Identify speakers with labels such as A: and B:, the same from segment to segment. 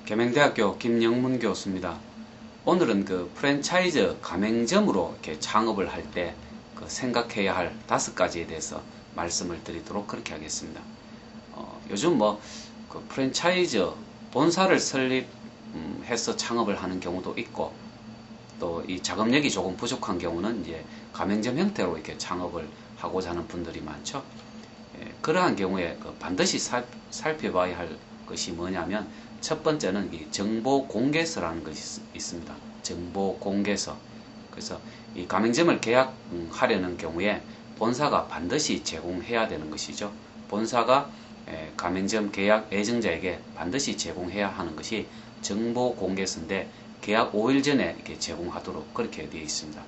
A: 계명대학교 김영문 교수입니다. 오늘은 그 프랜차이즈 가맹점으로 이렇게 창업을 할 때 생각해야 할 5가지에 대해서 말씀을 드리도록 그렇게 하겠습니다. 요즘 그 프랜차이즈 본사를 설립해서 창업을 하는 경우도 있고, 또 이 자금력이 조금 부족한 경우는 이제 가맹점 형태로 이렇게 창업을 하고자 하는 분들이 많죠. 그러한 경우에 반드시 살펴봐야 할 것이 뭐냐면, 첫 번째는 이 정보 공개서라는 것이 있습니다. 정보 공개서. 그래서 이 가맹점을 계약하려는 경우에 본사가 반드시 제공해야 되는 것이죠. 본사가 가맹점 계약 예정자에게 반드시 제공해야 하는 것이 정보 공개서인데, 계약 5일 전에 이렇게 제공하도록 그렇게 되어 있습니다.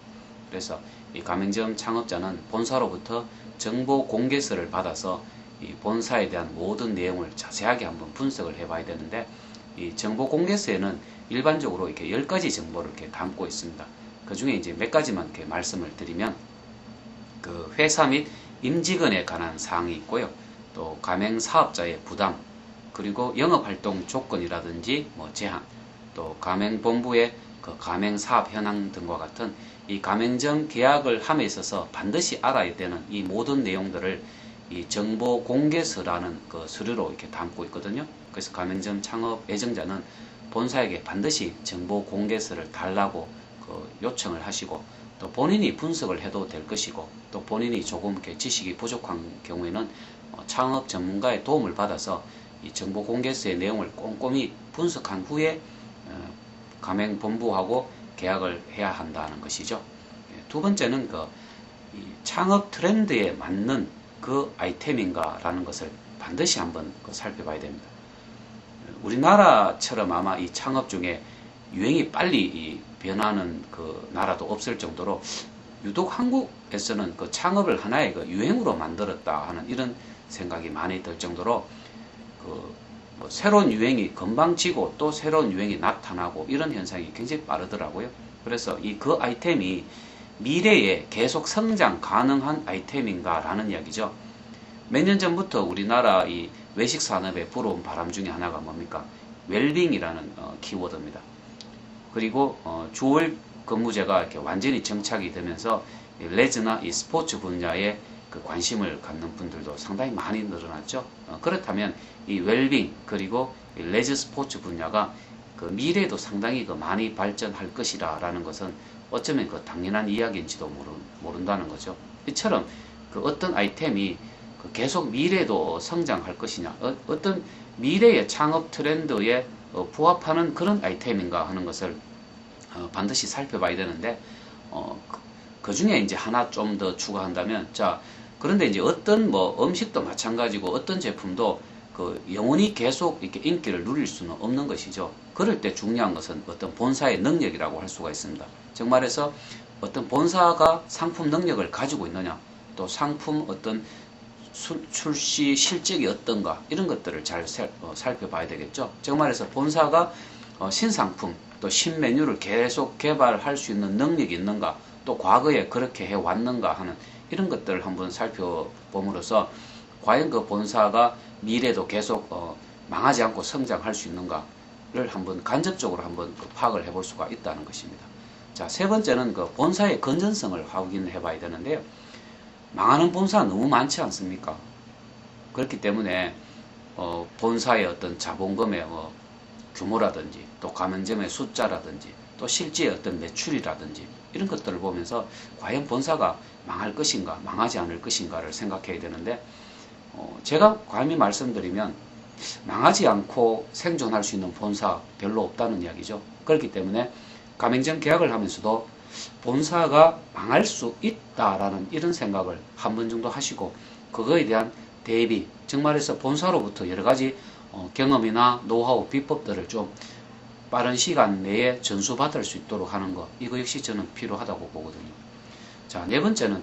A: 그래서 이 가맹점 창업자는 본사로부터 정보 공개서를 받아서 이 본사에 대한 모든 내용을 자세하게 한번 분석을 해봐야 되는데, 이 정보 공개서에는 일반적으로 이렇게 10가지 정보를 이렇게 담고 있습니다. 그 중에 이제 몇 가지만 이렇게 말씀을 드리면, 그 회사 및 임직원에 관한 사항이 있고요. 또 가맹 사업자의 부담, 그리고 영업활동 조건이라든지 제한, 또 가맹본부의 그 가맹 사업 현황 등과 같은 이 가맹점 계약을 함에 있어서 반드시 알아야 되는 이 모든 내용들을 이 정보 공개서라는 그 서류로 이렇게 담고 있거든요. 그래서 가맹점 창업 예정자는 본사에게 반드시 정보 공개서를 달라고 요청을 하시고, 또 본인이 분석을 해도 될 것이고, 또 본인이 조금 이렇게 지식이 부족한 경우에는 창업 전문가의 도움을 받아서 이 정보 공개서의 내용을 꼼꼼히 분석한 후에 가맹본부하고 계약을 해야 한다는 것이죠. 두 번째는 이 창업 트렌드에 맞는 그 아이템인가라는 것을 반드시 한번 살펴봐야 됩니다. 우리나라처럼 아마 이 창업 중에 유행이 빨리 변하는 그 나라도 없을 정도로, 유독 한국에서는 그 창업을 하나의 그 유행으로 만들었다 하는 이런 생각이 많이 들 정도로, 새로운 유행이 금방 지고 또 새로운 유행이 나타나고 이런 현상이 굉장히 빠르더라고요. 그래서 그 아이템이 미래에 계속 성장 가능한 아이템인가라는 이야기죠. 몇 년 전부터 우리나라 이 외식 산업에 불어온 바람 중에 하나가 뭡니까? 웰빙이라는 키워드입니다. 그리고 주월 근무제가 이렇게 완전히 정착이 되면서 레저나 이 스포츠 분야에 그 관심을 갖는 분들도 상당히 많이 늘어났죠. 그렇다면 이 웰빙 그리고 이 레저 스포츠 분야가 그 미래에도 상당히 많이 발전할 것이라는 것은 어쩌면 당연한 이야기인지도 모른다는 거죠. 이처럼 어떤 아이템이 계속 미래에도 성장할 것이냐, 어떤 미래의 창업 트렌드에 부합하는 그런 아이템인가 하는 것을 반드시 살펴봐야 되는데, 그 중에 이제 하나 좀 더 추가한다면, 그런데 이제 어떤 음식도 마찬가지고 어떤 제품도 영원히 계속 이렇게 인기를 누릴 수는 없는 것이죠. 그럴 때 중요한 것은 어떤 본사의 능력이라고 할 수가 있습니다. 즉 말해서 어떤 본사가 상품 능력을 가지고 있느냐, 또 상품 어떤 출시 실적이 어떤가, 이런 것들을 잘 살펴봐야 되겠죠. 즉 말해서 본사가 신상품 또 신메뉴를 계속 개발할 수 있는 능력이 있는가, 또 과거에 그렇게 해왔는가 하는 이런 것들을 한번 살펴봄으로써 과연 그 본사가 미래도 계속 망하지 않고 성장할 수 있는가를 한번 간접적으로 한번 파악을 해볼 수가 있다는 것입니다. 세 번째는 본사의 건전성을 확인해 봐야 되는데요. 망하는 본사 너무 많지 않습니까? 그렇기 때문에 본사의 어떤 자본금의 규모라든지, 또 가맹점의 숫자라든지, 또 실제 어떤 매출이라든지 이런 것들을 보면서 과연 본사가 망할 것인가 망하지 않을 것인가를 생각해야 되는데, 제가 감히 말씀드리면 망하지 않고 생존할 수 있는 본사 별로 없다는 이야기죠. 그렇기 때문에 가맹점 계약을 하면서도 본사가 망할 수 있다라는 이런 생각을 한 번 정도 하시고, 그거에 대한 대비, 즉 말해서 본사로부터 여러 가지 경험이나 노하우, 비법들을 좀 빠른 시간 내에 전수받을 수 있도록 하는 것, 이거 역시 저는 필요하다고 보거든요. 네 번째는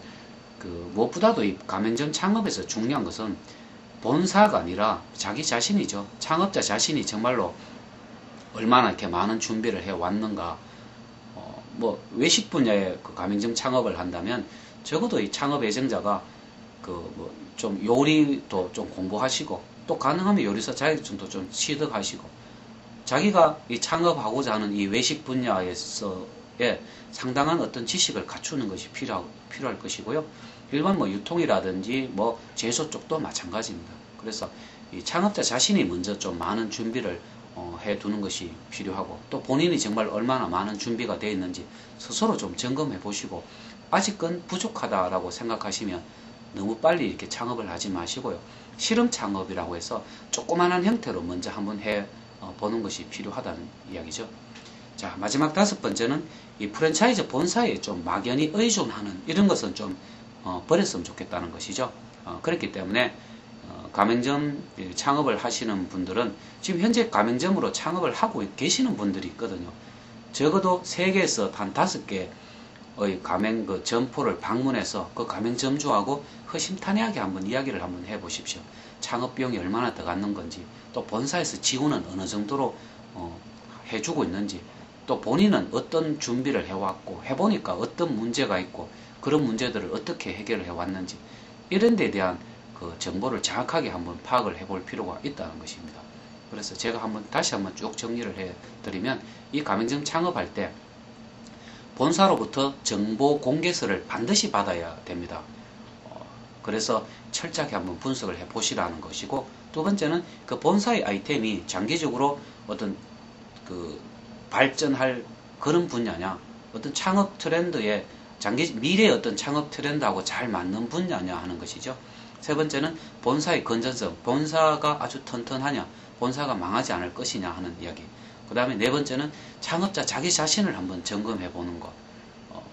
A: 무엇보다도 이 가맹점 창업에서 중요한 것은 본사가 아니라 자기 자신이죠. 창업자 자신이 정말로 얼마나 이렇게 많은 준비를 해왔는가. 외식 분야의 가맹점 창업을 한다면 적어도 이 창업 예정자가 좀 요리도 좀 공부하시고, 또 가능하면 요리사 자격증도 좀 취득하시고, 자기가 이 창업하고자 하는 이 외식 분야에서의 상당한 어떤 지식을 갖추는 것이 필요할 것이고요. 일반 뭐 유통이라든지 뭐 제조 쪽도 마찬가지입니다. 그래서 이 창업자 자신이 먼저 좀 많은 준비를 해 두는 것이 필요하고, 또 본인이 정말 얼마나 많은 준비가 되어 있는지 스스로 좀 점검해 보시고, 아직은 부족하다라고 생각하시면 너무 빨리 이렇게 창업을 하지 마시고요. 실험 창업이라고 해서 조그만한 형태로 먼저 한번 해 보는 것이 필요하다는 이야기죠. 자, 마지막 5번째는 이 프랜차이즈 본사에 좀 막연히 의존하는 이런 것은 좀 버렸으면 좋겠다는 것이죠. 그렇기 때문에 가맹점 창업을 하시는 분들은 지금 현재 가맹점으로 창업을 하고 계시는 분들이 있거든요. 적어도 3개에서 한 5개의 가맹 그 점포를 방문해서 그 가맹점주하고 허심탄회하게 한번 이야기를 한번 해보십시오. 창업 비용이 얼마나 더 갖는 건지, 또 본사에서 지원은 어느 정도로 해주고 있는지, 또 본인은 어떤 준비를 해왔고 해보니까 어떤 문제가 있고 그런 문제들을 어떻게 해결을 해왔는지, 이런 데 대한 그 정보를 정확하게 한번 파악을 해볼 필요가 있다는 것입니다. 그래서 제가 다시 한번 쭉 정리를 해드리면, 이 가맹점 창업할 때 본사로부터 정보 공개서를 반드시 받아야 됩니다. 그래서 철저하게 한번 분석을 해 보시라는 것이고, 두 번째는 그 본사의 아이템이 장기적으로 어떤 그 발전할 그런 분야냐, 어떤 창업 트렌드에 미래의 어떤 창업 트렌드하고 잘 맞는 분야냐 하는 것이죠. 세 번째는 본사의 건전성, 본사가 아주 튼튼하냐, 본사가 망하지 않을 것이냐 하는 이야기. 그 다음에 네 번째는 창업자 자기 자신을 한번 점검해 보는 것.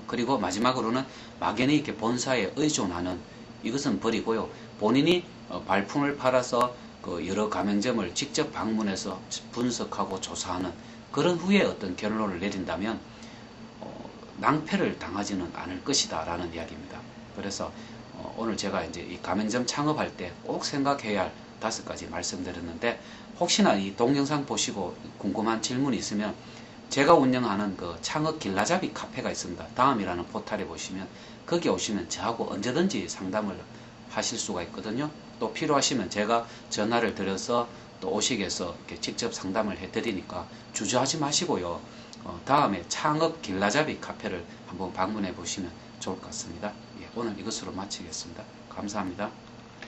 A: 그리고 마지막으로는 막연히 이렇게 본사에 의존하는 이것은 버리고요. 본인이 발품을 팔아서 그 여러 가맹점을 직접 방문해서 분석하고 조사하는 그런 후에 어떤 결론을 내린다면 낭패를 당하지는 않을 것이다 라는 이야기입니다. 그래서 오늘 제가 이제 이 가맹점 창업할 때 꼭 생각해야 할 5가지 말씀드렸는데, 혹시나 이 동영상 보시고 궁금한 질문이 있으면 제가 운영하는 그 창업 길라잡이 카페가 있습니다. 다음이라는 포탈에 보시면, 거기 오시면 저하고 언제든지 상담을 하실 수가 있거든요. 또 필요하시면 제가 전화를 드려서 또 오시게 해서 이렇게 직접 상담을 해드리니까 주저하지 마시고요. 다음에 창업 길라잡이 카페를 한번 방문해 보시면 좋을 것 같습니다. 예, 오늘 이것으로 마치겠습니다. 감사합니다.